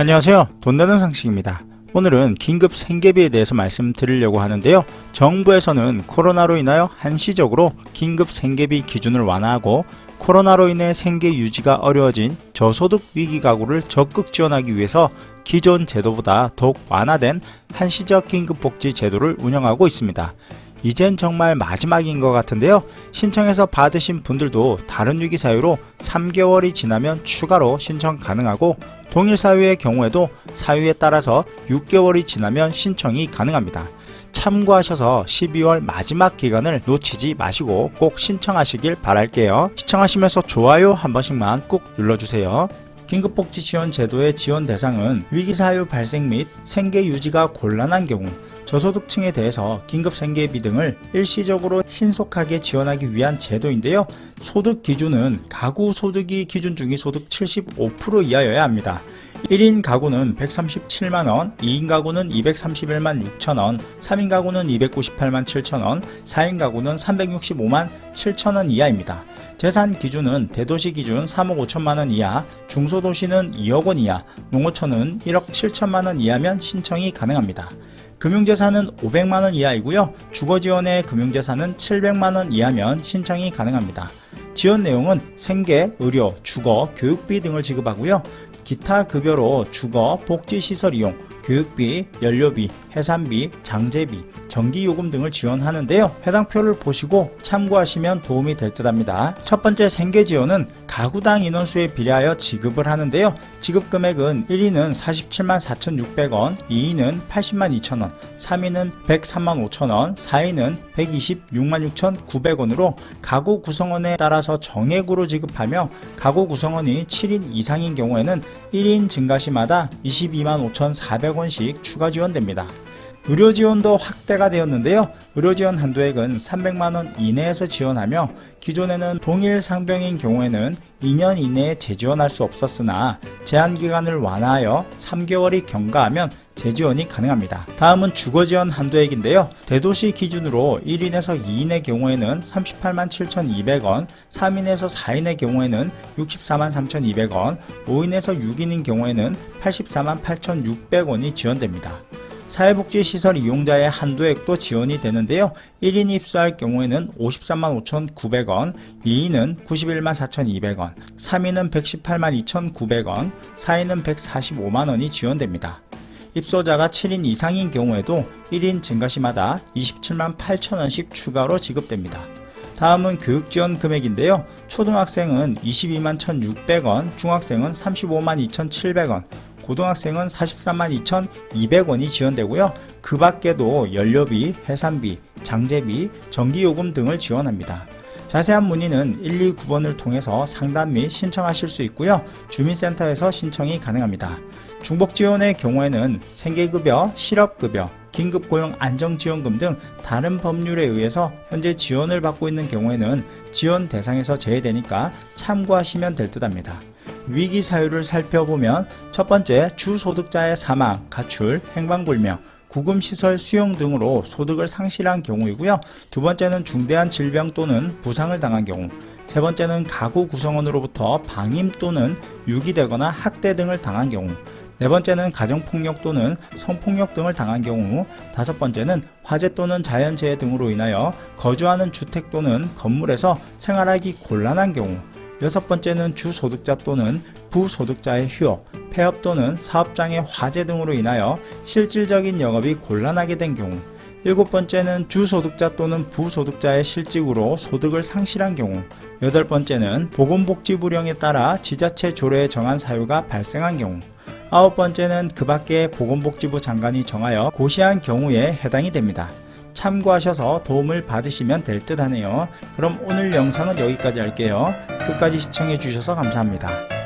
안녕하세요. 돈 되는 상식입니다. 오늘은 긴급 생계비에 대해서 말씀드리려고 하는데요. 정부에서는 코로나로 인하여 한시적으로 긴급 생계비 기준을 완화하고 코로나로 인해 생계 유지가 어려워진 저소득 위기 가구를 적극 지원하기 위해서 기존 제도보다 더욱 완화된 한시적 긴급복지 제도를 운영하고 있습니다. 이젠 정말 마지막인 것 같은데요. 신청해서 받으신 분들도 다른 위기 사유로 3개월이 지나면 추가로 신청 가능하고 동일 사유의 경우에도 사유에 따라서 6개월이 지나면 신청이 가능합니다. 참고하셔서 12월 마지막 기간을 놓치지 마시고 꼭 신청하시길 바랄게요. 시청하시면서 좋아요 한 번씩만 꾹 눌러주세요. 긴급복지 지원 제도의 지원 대상은 위기사유 발생 및 생계 유지가 곤란한 경우, 저소득층에 대해서 긴급 생계비 등을 일시적으로 신속하게 지원하기 위한 제도인데요. 소득 기준은 가구 소득이 기준 중위소득 75% 이하여야 합니다. 1인 가구는 137만원, 2인 가구는 231만 6천원, 3인 가구는 298만 7천원, 4인 가구는 365만 7천원 이하입니다. 재산 기준은 대도시 기준 3억 5천만원 이하, 중소도시는 2억원 이하, 농어촌은 1억 7천만원 이하면 신청이 가능합니다. 금융재산은 500만원 이하이고요. 주거지원의 금융재산은 700만원 이하면 신청이 가능합니다. 지원 내용은 생계, 의료, 주거, 교육비 등을 지급하고요. 기타 급여로 주거, 복지시설 이용, 교육비, 연료비, 해산비, 장제비, 전기요금 등을 지원하는데요. 해당 표를 보시고 참고하시면 도움이 될 듯 합니다. 첫 번째 생계지원은 가구당 인원수에 비례하여 지급을 하는데요. 지급금액은 1인은 47만 4,600원, 2인은 80만 2천원, 3인은 103만 5천원, 4인은 126만 6,900원으로 가구 구성원에 따라서 정액으로 지급하며 가구 구성원이 7인 이상인 경우에는 1인 증가시마다 22만 5,400원씩 추가 지원됩니다. 의료지원도 확대가 되었는데요. 의료지원 한도액은 300만원 이내에서 지원하며 기존에는 동일 상병인 경우에는 2년 이내에 재지원할 수 없었으나 제한기간을 완화하여 3개월이 경과하면 재지원이 가능합니다. 다음은 주거지원 한도액인데요. 대도시 기준으로 1인에서 2인의 경우에는 38만 7,200원, 3인에서 4인의 경우에는 64만 3,200원, 5인에서 6인인 경우에는 84만 8,600원이 지원됩니다. 사회복지시설 이용자의 한도액도 지원이 되는데요. 1인 입소할 경우에는 53만 5,900원, 2인은 91만 4,200원, 3인은 118만 2,900원, 4인은 145만원이 지원됩니다. 입소자가 7인 이상인 경우에도 1인 증가시마다 27만 8천원씩 추가로 지급됩니다. 다음은 교육지원 금액인데요. 초등학생은 22만 1,600원, 중학생은 35만 2,700원, 고등학생은 43만 2,200원이 지원되고요. 그 밖에도 연료비, 해산비, 장제비, 전기요금 등을 지원합니다. 자세한 문의는 129번을 통해서 상담 및 신청하실 수 있고요. 주민센터에서 신청이 가능합니다. 중복지원의 경우에는 생계급여, 실업급여, 긴급고용 안정지원금 등 다른 법률에 의해서 현재 지원을 받고 있는 경우에는 지원 대상에서 제외되니까 참고하시면 될 듯 합니다. 위기 사유를 살펴보면 첫 번째, 주소득자의 사망, 가출, 행방불명, 구금시설 수용 등으로 소득을 상실한 경우이고요. 두 번째는 중대한 질병 또는 부상을 당한 경우, 세 번째는 가구 구성원으로부터 방임 또는 유기되거나 학대 등을 당한 경우, 네 번째는 가정폭력 또는 성폭력 등을 당한 경우, 다섯 번째는 화재 또는 자연재해 등으로 인하여 거주하는 주택 또는 건물에서 생활하기 곤란한 경우, 여섯 번째는 주소득자 또는 부소득자의 휴업, 폐업 또는 사업장의 화재 등으로 인하여 실질적인 영업이 곤란하게 된 경우, 일곱 번째는 주소득자 또는 부소득자의 실직으로 소득을 상실한 경우, 여덟 번째는 보건복지부령에 따라 지자체 조례에 정한 사유가 발생한 경우, 아홉 번째는 그 밖에 보건복지부 장관이 정하여 고시한 경우에 해당이 됩니다. 참고하셔서 도움을 받으시면 될 듯 하네요. 그럼 오늘 영상은 여기까지 할게요. 끝까지 시청해 주셔서 감사합니다.